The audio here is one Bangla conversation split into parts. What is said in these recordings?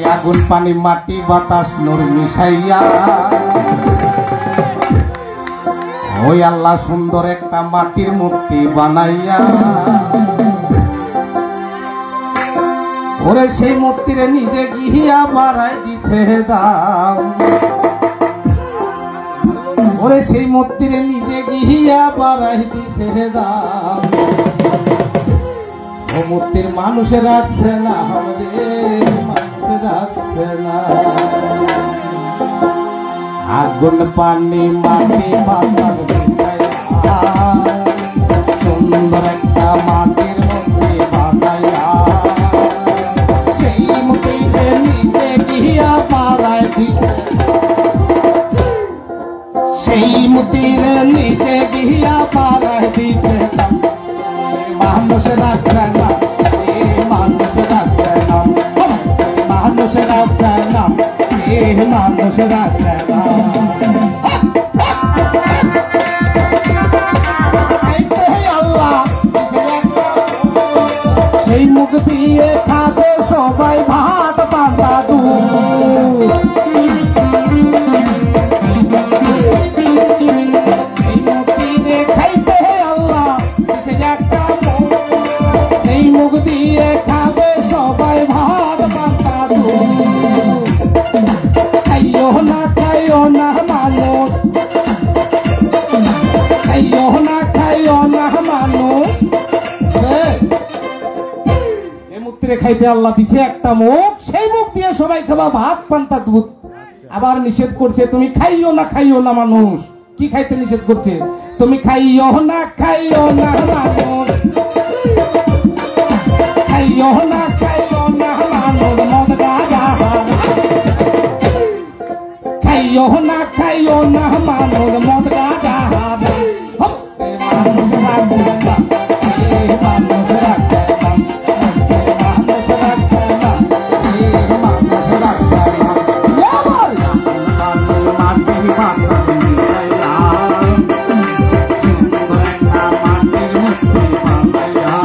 আগুন পানি মাটি বাতাস নূর মিশাইয়া ওই আল্লাহ সুন্দর একটা মাটির মূর্তি বানাইয়া ওরে সেই মূর্তিরে নিজে গিয়া বাড়াই দিছে দাম ওরে সেই মূর্তিরে নিজে গিয়া বাড়াই দিছে দাম ও মূর্তির মানুষের আসছে না হবে মানুষের আসছে না আগুন পানি মাটি বাতাস সুন্দর একটা মাটির মূর্তি বানাইয়া সেই মূর্তিরে নিজে গিয়া বাড়াই দিছে সেই মূর্তিরে নিজে গিয়া বাড়াই দিছে মানুষের আসছে না মানুষের আসছে না মানুষের আসছে না মানুষের আসছে না আল্লাহ সেই মুখ দিয়ে খাবে সবাই ভাত পান্তা দুধ দিয়ে খাবে সবাই ভাত পান্তা দুধ খাইও না মানুষ খাইও না মানুষ এই মূর্তিরে খাইতে আল্লাহ দিছে একটা মুখ সেই মুখ দিয়ে সবাই খাবা ভাত পান্তা দুধ আবার নিষেধ করছে তুমি খাইও না মানুষ কি খাইতে নিষেধ করছে তুমি খাইও না মানুষ খাইও না মানুষ মদ গাঁজা খাইও না মানুষ মদ গাঁজা মানুষ রাখবে না মানুষ রাখবে না মানুষ রাখবে না মানুষ রাখবে না সুন্দর একটা মাটির মূর্তি বানাইয়া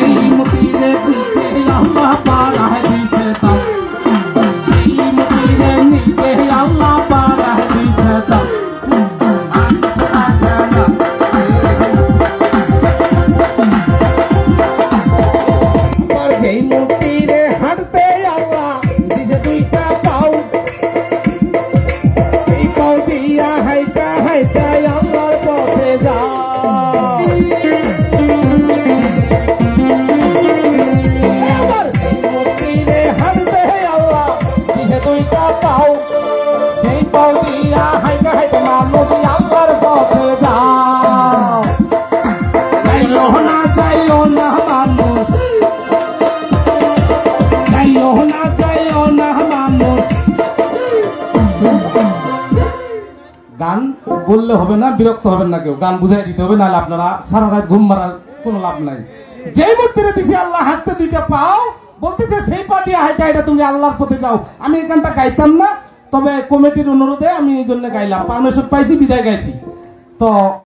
এই মূর্তিরে দিতে আল্লাহ বাড়াই দিতে দাও এই মূর্তিরে নিতে আল্লাহ বাড়াই দিতে দাও যেই মূর্তিরে হাঁটতে আল্লাহ দিছে দুইটা পাও সেই পাও দিয়া হাইটা আল্লাহর পথে যাও মূর্তিরে হাঁটতে আল্লাহ দিছে দুইটা পাও সেই পাও দিয়া হাইটা মানুষ আল্লাহর পথে যাও যাইও না মানুষ মানুষ গান বললে হবে না বিরক্ত হবেন না কেউ গান বুঝাই দিতে হবে নাহলে আপনারা সারা রাত ঘুম মারার কোনো লাভ নাই যে মূর্তিরে দিছে আল্লাহ হাঁটতে দুইটা পাও বলতেছে সেই পা দিয়ে হাইটা তুমি আল্লাহর পথে যাও আমি এই গানটা গাইতাম না তবে কমিটির অনুরোধে আমি এই জন্য গাইলাম পারমিশন পাইছি বিদায় গাইছি তো